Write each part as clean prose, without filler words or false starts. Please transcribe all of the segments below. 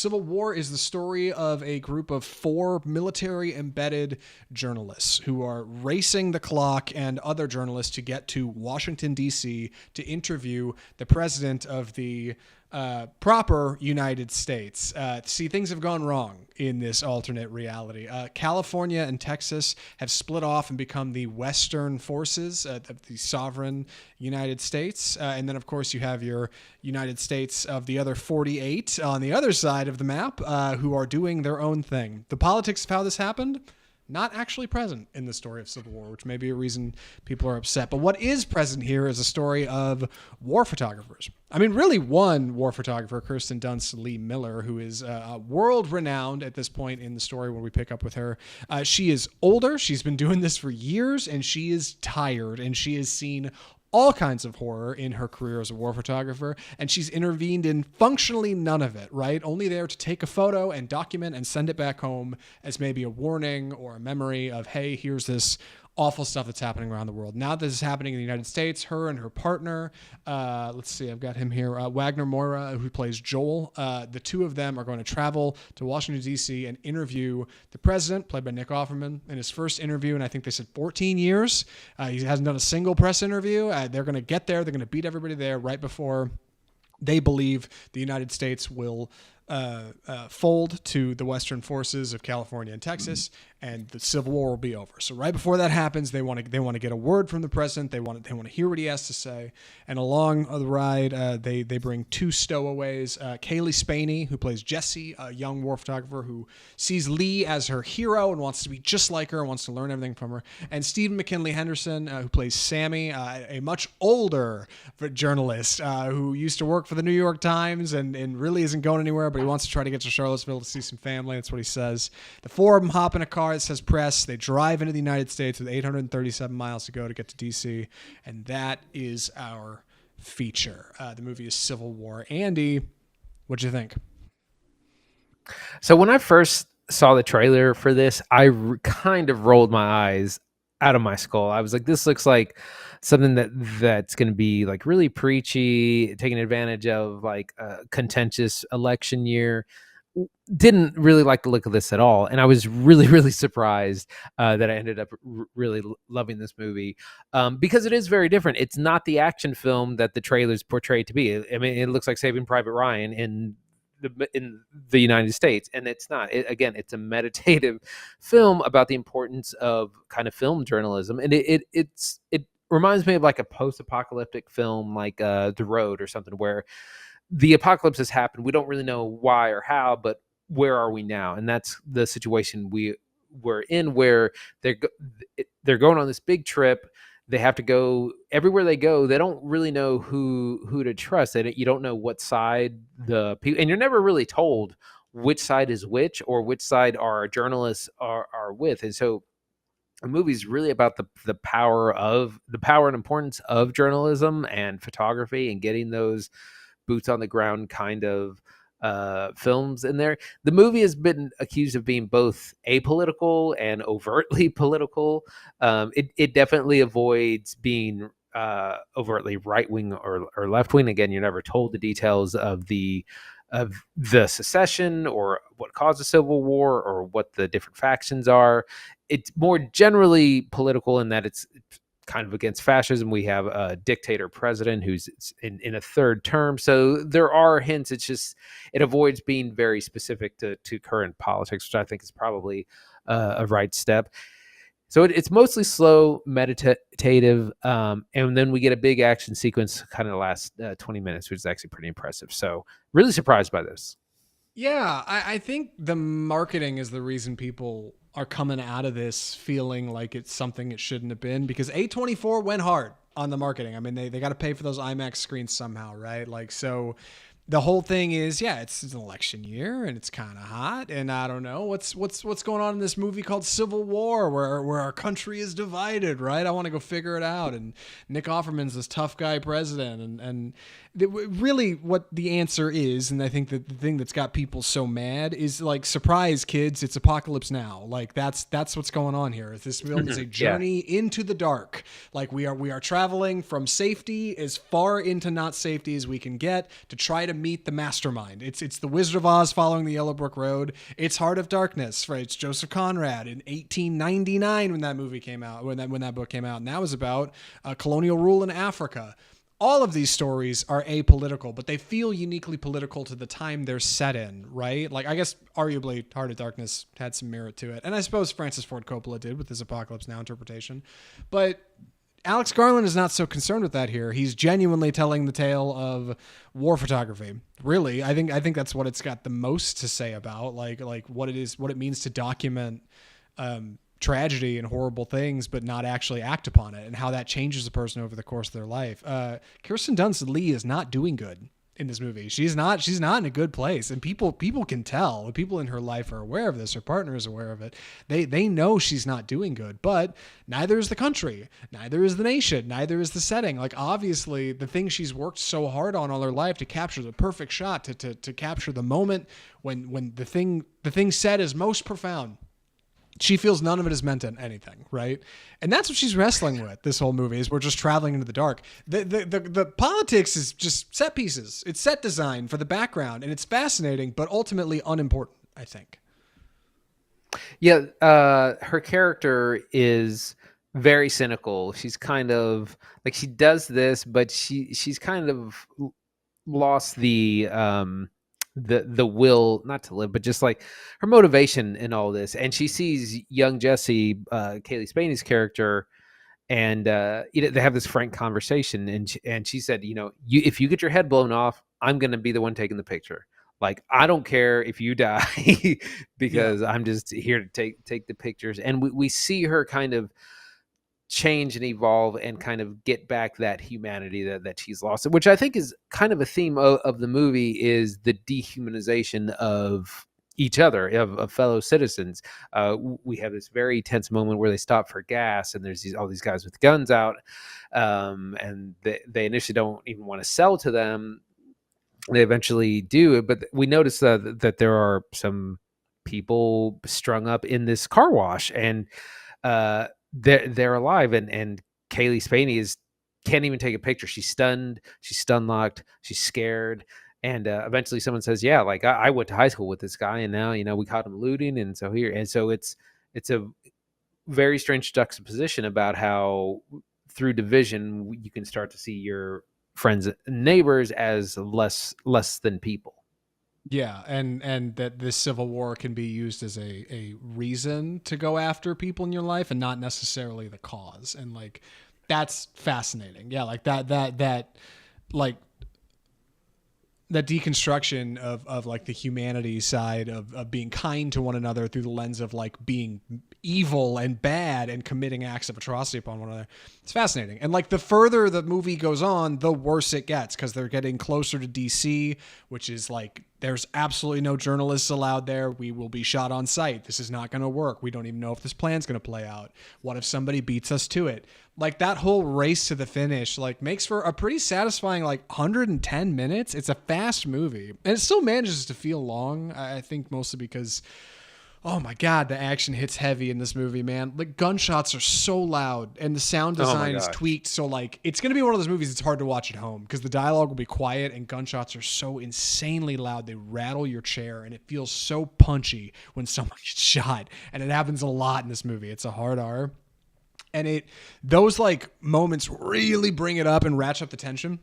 Civil War is the story of a group of 4 military-embedded journalists who are racing the clock and other journalists to get to Washington, D.C. to interview the president of the proper United States. See, things have gone wrong in this alternate reality. California and Texas have split off and become the Western forces of the sovereign United States. And then, of course, you have your United States of the other 48 on the other side of the map who are doing their own thing. The politics of how this happened, not actually present in the story of Civil War, which may be a reason people are upset. But what is present here is a story of war photographers. I mean, really one war photographer, Kirsten Dunst Lee Miller, who is world-renowned at this point in the story when we pick up with her. She is older. She's been doing this for years, and she is tired, and she has seen all kinds of horror in her career as a war photographer, and she's intervened in functionally none of it, right? Only there to take a photo and document and send it back home as maybe a warning or a memory of, hey, here's this awful stuff that's happening around the world. Now that this is happening in the United States, her and her partner, let's see, I've got him here, Wagner Moira, who plays Joel. The two of them are going to travel to Washington, D.C. and interview the president, played by Nick Offerman, in his first interview, and I think they said 14 years. He hasn't done a single press interview. They're going to get there. They're going to beat everybody there right before they believe the United States will fold to the Western forces of California and Texas, and the Civil War will be over. So right before that happens, they want to get a word from the president. They want to hear what he has to say. And along the ride, they bring 2 stowaways. Kaylee Spaney, who plays Jessie, a young war photographer who sees Lee as her hero and wants to be just like her and wants to learn everything from her. And Stephen McKinley Henderson, who plays Sammy, a much older journalist who used to work for the New York Times and really isn't going anywhere, but he wants to try to get to Charlottesville to see some family. That's what he says. The 4 of them hop in a car that says press. They drive into the United States with 837 miles to go to get to D.C., and that is our feature. The movie is Civil War. Andy, what'd you think? So when I first saw the trailer for this, I kind of rolled my eyes out of my skull. I was like, this looks like something that's going to be like really preachy, taking advantage of like a contentious election year. Didn't really like the look of this at all, and I was really, really surprised that I ended up really loving this movie because it is very different. It's not the action film that the trailers portray to be. I mean, it looks like Saving Private Ryan in the United States, and it's not. Again, it's a meditative film about the importance of kind of film journalism, and it reminds me of like a post-apocalyptic film like The Road or something, where the apocalypse has happened. We don't really know why or how, but where are we now? And that's the situation we're in, where they're going on this big trip. They have to go everywhere they go. They don't really know who to trust. You don't know what side the people, and you're never really told which side is which or which side our journalists are with. And so the movie is really about the power and importance of journalism and photography and getting those boots on the ground kind of films in there. The movie has been accused of being both apolitical and overtly political. It definitely avoids being overtly right-wing or left-wing. Again, you're never told the details of the secession or what caused the Civil War or what the different factions are. It's more generally political in that it's kind of against fascism. We have a dictator president who's in a 3rd term. So there are hints. It's just, it avoids being very specific to current politics, which I think is probably a right step. So it's mostly slow, meditative. And then we get a big action sequence kind of the last 20 minutes, which is actually pretty impressive. So really surprised by this. Yeah, I think the marketing is the reason people are coming out of this feeling like it's something it shouldn't have been, because A24 went hard on the marketing. I mean, they got to pay for those IMAX screens somehow, right? Like, so the whole thing is, yeah, it's an election year and it's kind of hot, and I don't know what's going on in this movie called Civil War, where our country is divided, right? I want to go figure it out. And Nick Offerman's this tough guy president, and really what the answer is, and I think that the thing that's got people so mad is like, surprise kids, it's apocalypse now. Like that's what's going on here. This film is a Yeah. journey into the dark. Like we are traveling from safety as far into not safety as we can get to try to meet the mastermind. It's the Wizard of Oz following the Yellow Brick Road. It's Heart of Darkness, right? It's Joseph Conrad in 1899 when that movie came out, when that book came out, and that was about colonial rule in Africa. All of these stories are apolitical, but they feel uniquely political to the time they're set in, right? Like, I guess arguably Heart of Darkness had some merit to it. And I suppose Francis Ford Coppola did with his Apocalypse Now interpretation. But Alex Garland is not so concerned with that here. He's genuinely telling the tale of war photography. Really, I think that's what it's got the most to say about, like what it means to document tragedy and horrible things, but not actually act upon it, and how that changes a person over the course of their life. Kirsten Dunst Lee is not doing good in this movie. She's not in a good place, and people can tell. The people in her life are aware of this. Her partner is aware of it. They know she's not doing good, but neither is the country, neither is the nation, neither is the setting. Like, obviously the thing she's worked so hard on all her life to capture the perfect shot, to capture the moment when the thing said is most profound, she feels none of it is meant to anything, right? And that's what she's wrestling with this whole movie, is we're just traveling into the dark. The politics is just set pieces. It's set design for the background, and it's fascinating, but ultimately unimportant, I think. Yeah, her character is very cynical. She's kind of like, she does this, but she's kind of lost the will not to live, but just like her motivation in all this. And she sees young Jesse, Kaylee Spaney's character, and they have this frank conversation, and she said, if you get your head blown off, I'm going to be the one taking the picture. Like, I don't care if you die because I'm just here to take the pictures. And we see her kind of change and evolve and kind of get back that humanity that she's lost, which I think is kind of a theme of the movie, is the dehumanization of each other, of fellow citizens. We have this very tense moment where they stop for gas, and there's all these guys with guns out, and they initially don't even want to sell to them. They eventually do, but we notice that there are some people strung up in this car wash, and they're alive, and Kaylee Spaney can't even take a picture. She's stunned, she's stun locked, she's scared, and eventually someone says, "Yeah, like I went to high school with this guy, and now we caught him looting, and so it's a very strange juxtaposition about how through division you can start to see your friends and neighbors as less than people." Yeah, and that this civil war can be used as a reason to go after people in your life and not necessarily the cause. And like, that's fascinating. Yeah, like that like that deconstruction of like the humanity side of being kind to one another through the lens of like being evil and bad and committing acts of atrocity upon one another. It's fascinating. And like, the further the movie goes on, the worse it gets, because they're getting closer to DC, which is like, there's absolutely no journalists allowed there. We will be shot on sight. This is not going to work. We don't even know if this plan's going to play out. What if somebody beats us to it? Like, that whole race to the finish like makes for a pretty satisfying 110 minutes. It's a fast movie, and it still manages to feel long. I think mostly because, oh my God, the action hits heavy in this movie, man. The gunshots are so loud, and the sound design is tweaked. So like, it's going to be one of those movies that's hard to watch at home, because the dialogue will be quiet and gunshots are so insanely loud. They rattle your chair, and it feels so punchy when someone gets shot. And it happens a lot in this movie. It's a hard R. And those like moments really bring it up and ratchet up the tension.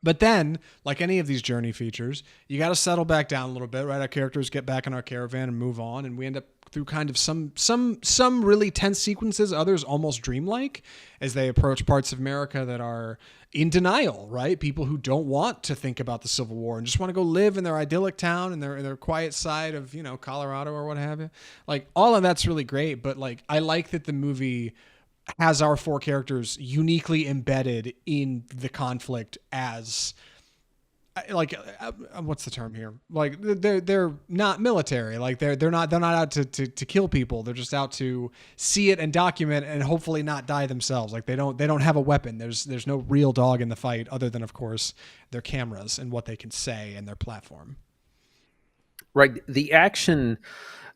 But then, like any of these journey features, you got to settle back down a little bit, right? Our characters get back in our caravan and move on, and we end up through kind of some really tense sequences, others almost dreamlike, as they approach parts of America that are in denial, right? People who don't want to think about the Civil War and just want to go live in their idyllic town and their quiet side of, Colorado or what have you. Like, all of that's really great, but like, I like that the movie has our four characters uniquely embedded in the conflict as what's the term here? Like they're not military. Like they're not out to kill people. They're just out to see it and document and hopefully not die themselves. Like they don't have a weapon. There's no real dog in the fight other than of course their cameras and what they can say and their platform. Right. The action,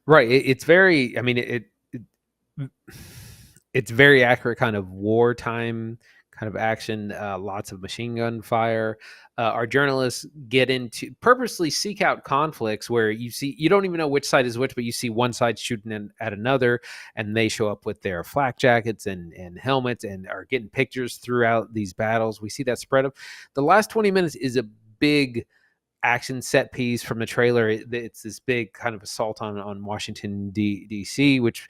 right. It's very, I mean, it's very accurate kind of wartime kind of action, lots of machine gun fire. Our journalists purposely seek out conflicts where you don't even know which side is which, but you see one side shooting at another, and they show up with their flak jackets and helmets and are getting pictures throughout these battles. We see that spread up. The last 20 minutes is a big action set piece from the trailer. It's this big kind of assault on Washington D.C., which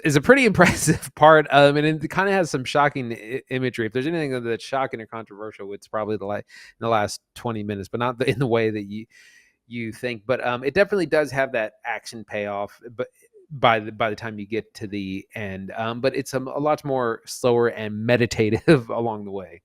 is a pretty impressive part. And it kind of has some shocking imagery. If there's anything that's shocking or controversial, it's probably in the last 20 minutes, but not in the way that you think. But it definitely does have that action payoff. But by the time you get to the end, but it's a lot more slower and meditative along the way.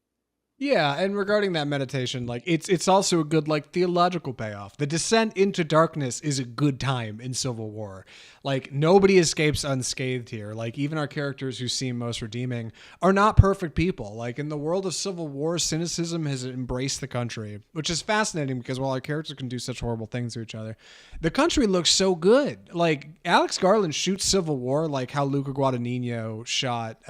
Yeah, and regarding that meditation, like it's also a good like theological payoff. The descent into darkness is a good time in Civil War. Like nobody escapes unscathed here. Like even our characters who seem most redeeming are not perfect people. Like in the world of Civil War, cynicism has embraced the country, which is fascinating because while our characters can do such horrible things to each other, the country looks so good. Like Alex Garland shoots Civil War like how Luca Guadagnino shot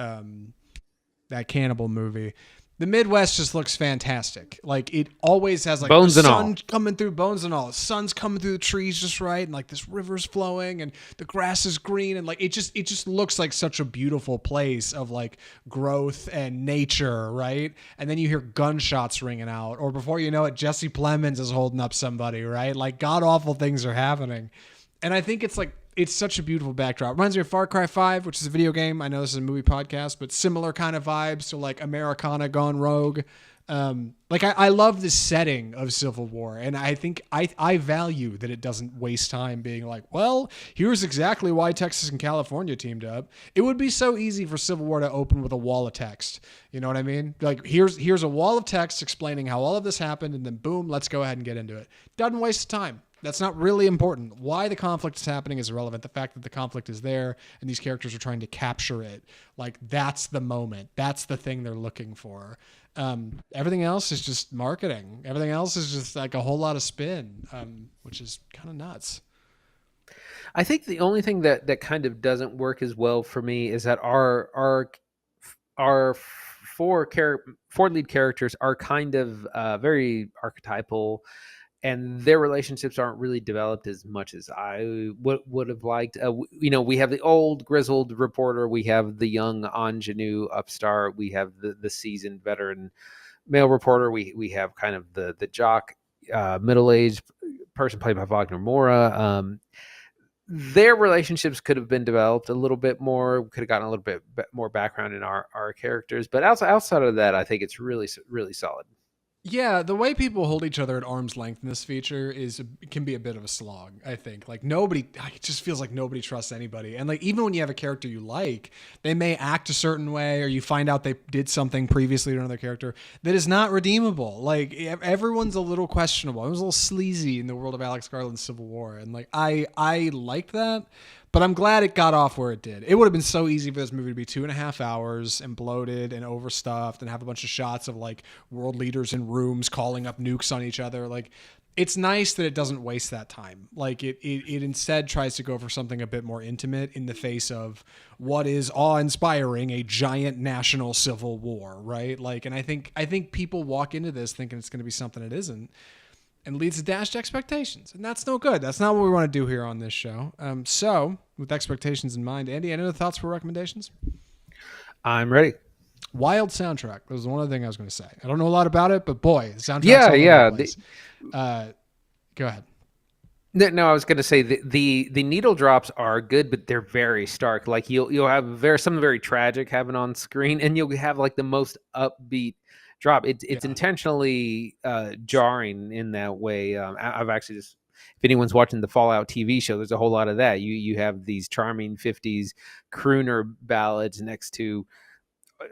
that cannibal movie. The Midwest just looks fantastic. Like it always has like bones the and sun all. coming through, bones and all. The sun's coming through the trees just right, and like this river's flowing, and the grass is green, and like it just looks like such a beautiful place of like growth and nature, right? And then you hear gunshots ringing out, or before you know it, Jesse Plemons is holding up somebody, right? Like god awful things are happening, and I think it's such a beautiful backdrop. Reminds me of Far Cry 5, which is a video game. I know this is a movie podcast, but similar kind of vibes to like Americana gone rogue. I love the setting of Civil War, and I think I value that it doesn't waste time being like, well, here's exactly why Texas and California teamed up. It would be so easy for Civil War to open with a wall of text. You know what I mean? Like here's a wall of text explaining how all of this happened, and then boom, let's go ahead and get into it. Doesn't waste time. That's not really important. Why the conflict is happening is irrelevant. The fact that the conflict is there and these characters are trying to capture it, like that's the moment. That's the thing they're looking for. Everything else is just marketing. Everything else is just like a whole lot of spin, which is kind of nuts. I think the only thing that kind of doesn't work as well for me is that our four lead characters are kind of very archetypal, and their relationships aren't really developed as much as I would have liked. We have the old grizzled reporter, we have the young ingenue upstart, we have the seasoned veteran male reporter, we have kind of the jock middle-aged person played by Wagner Moura. Their relationships could have been developed a little bit more. We could have gotten a little bit more background in our characters, but outside of that, I think it's really, really solid. Yeah, the way people hold each other at arm's length in this feature can be a bit of a slog, I think. Like it just feels like nobody trusts anybody. And like even when you have a character you like, they may act a certain way, or you find out they did something previously to another character that is not redeemable. Like everyone's a little questionable. It was a little sleazy in the world of Alex Garland's Civil War. And like I liked that. But I'm glad it got off where it did. It would have been so easy for this movie to be 2.5 hours and bloated and overstuffed and have a bunch of shots of like world leaders in rooms calling up nukes on each other. Like, it's nice that it doesn't waste that time. Like it instead tries to go for something a bit more intimate in the face of what is awe-inspiring, a giant national civil war, right? Like, and I think people walk into this thinking it's going to be something it isn't, and leads to dashed expectations. And that's no good. That's not what we want to do here on this show. So, with expectations in mind, Andy, any other thoughts for recommendations? I'm ready. Wild soundtrack. That was one other thing I was going to say. I don't know a lot about it, but boy, the soundtrack's Yeah, all over yeah. the place. Go ahead. No, I was going to say the needle drops are good, but they're very stark. Like you'll have something very tragic happen on screen, and you'll have like the most upbeat drop. It's intentionally jarring in that way. I've actually just, if anyone's watching the Fallout TV show, there's a whole lot of that. You have these charming 50s crooner ballads next to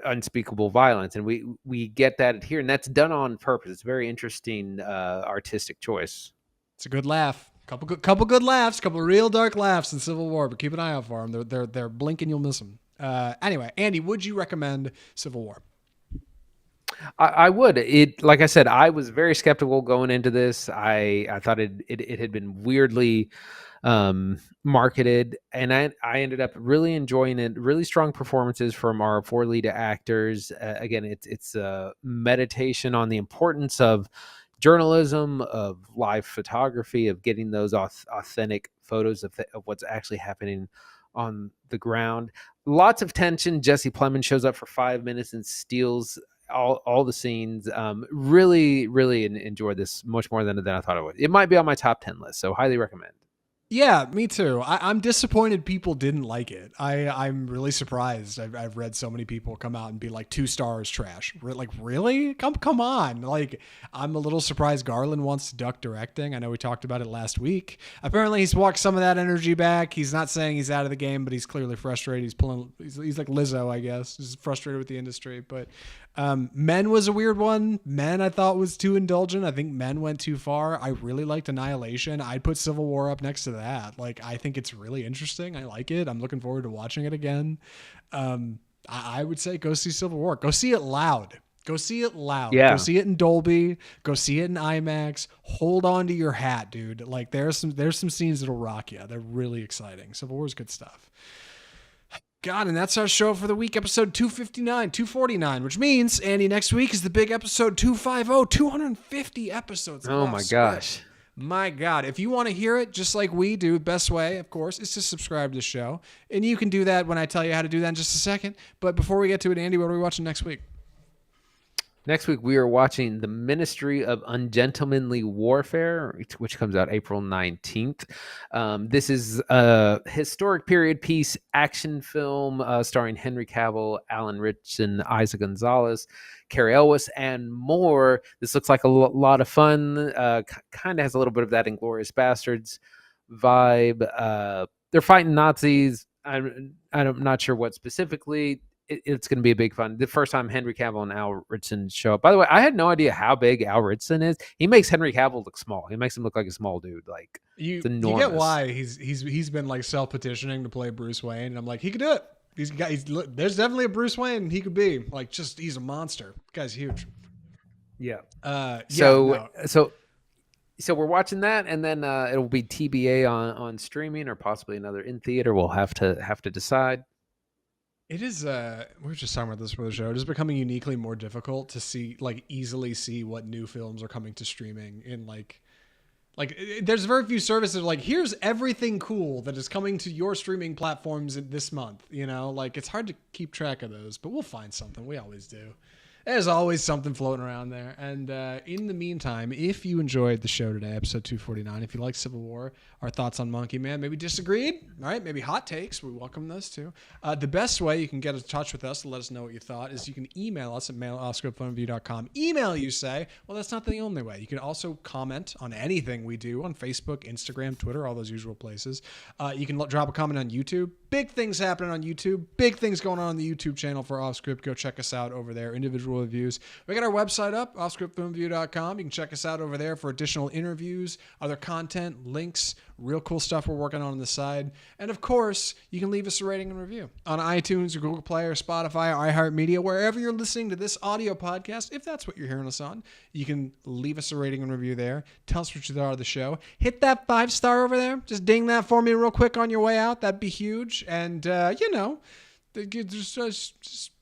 unspeakable violence, and we get that here, and that's done on purpose. It's a very interesting artistic choice. It's a good laugh. Couple good laughs, couple real dark laughs in Civil War, but keep an eye out for them. They're blinking, you'll miss them. Anyway, Andy, would you recommend Civil War? I would. It, like I said, I was very skeptical going into this. I thought it had been weirdly marketed, and I ended up really enjoying it. Really strong performances from our 4 lead actors. Again, it's a meditation on the importance of journalism, of live photography, of getting those authentic photos of what's actually happening on the ground. Lots of tension. Jesse Plemons shows up for 5 minutes and steals all the scenes. Really enjoyed this much more than I thought it would. It might be on my top 10 list, so highly recommend. Yeah, me too. I'm disappointed people didn't like it. I'm really surprised. I've read so many people come out and be like 2 stars trash. Like, really? Come on. Like, I'm a little surprised Garland wants to duck directing. I know we talked about it last week. Apparently he's walked some of that energy back. He's not saying he's out of the game, but he's clearly frustrated. He's like Lizzo, I guess. He's frustrated with the industry. But Men was a weird one. Men I thought was too indulgent. I think Men went too far. I really liked Annihilation. I'd put Civil War up next to that. Like, I think it's really interesting. I like it. I'm looking forward to watching it again. I would say go see Civil War. Go see it loud. Go see it loud. Yeah. Go see it in Dolby. Go see it in IMAX. Hold on to your hat, dude. Like, there's some scenes that'll rock you. They're really exciting. Civil War is good stuff. God, and that's our show for the week, episode 249, which means, Andy, next week is the big episode 250, 250 episodes. Oh my gosh. My God. If you want to hear it just like we do, best way, of course, is to subscribe to the show. And you can do that when I tell you how to do that in just a second. But before we get to it, Andy, what are we watching next week? Next week, we are watching The Ministry of Ungentlemanly Warfare, which comes out April 19th. This is a historic period piece action film starring Henry Cavill, Alan Ritchson, Isa Gonzalez, Carrie Elwes, and more. This looks like a lot of fun. Kind of has a little bit of that Inglourious Bastards vibe. They're fighting Nazis. I'm not sure what specifically. It's going to be a big fun. The first time Henry Cavill and Al Ritchson show up. By the way, I had no idea how big Al Ritchson is. He makes Henry Cavill look small. He makes him look like a small dude. Like, it's enormous. You get why he's been like self-petitioning to play Bruce Wayne, and I'm like, he could do it. There's definitely a Bruce Wayne he could be. Like, just he's a monster. The guy's huge. Yeah. So we're watching that, and then it'll be TBA on streaming or possibly another in theater. We'll have to decide. It is, we were just talking about this for the show. It is becoming uniquely more difficult to easily see what new films are coming to streaming in there's very few services like, here's everything cool that is coming to your streaming platforms this month. You know, like, it's hard to keep track of those, but we'll find something. We always do. There's always something floating around there. And in the meantime, if you enjoyed the show today, episode 249, if you like Civil War, our thoughts on Monkey Man, maybe disagreed, all right? Maybe hot takes. We welcome those too. The best way you can get in touch with us to let us know what you thought is you can email us at mail@offscriptpointview.com. Email, you say? Well, that's not the only way. You can also comment on anything we do on Facebook, Instagram, Twitter, all those usual places. You can drop a comment on YouTube. Big things happening on YouTube. Big things going on the YouTube channel for Offscript. Go check us out over there. Individual reviews. We got our website up, offscriptfilmview.com. You can check us out over there for additional interviews, other content, links, real cool stuff we're working on the side. And of course, you can leave us a rating and review on iTunes or Google Play or Spotify or iHeartMedia, wherever you're listening to this audio podcast. If that's what you're hearing us on, you can leave us a rating and review there. Tell us what you thought of the show. Hit that 5-star over there. Just ding that for me real quick on your way out. That'd be huge. And, just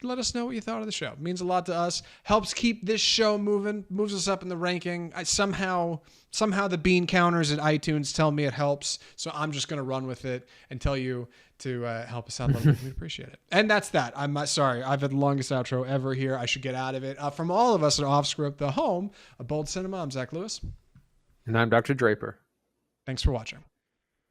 let us know what you thought of the show. It means a lot to us. Helps keep this show moving. Moves us up in the ranking. Somehow the bean counters at iTunes tell me it helps. So I'm just going to run with it and tell you to help us out a little bit. We'd appreciate it. And that's that. I'm sorry. I've had the longest outro ever here. I should get out of it. From all of us at Offscript, the home of Bold Cinema, I'm Zach Lewis. And I'm Dr. Draper. Thanks for watching.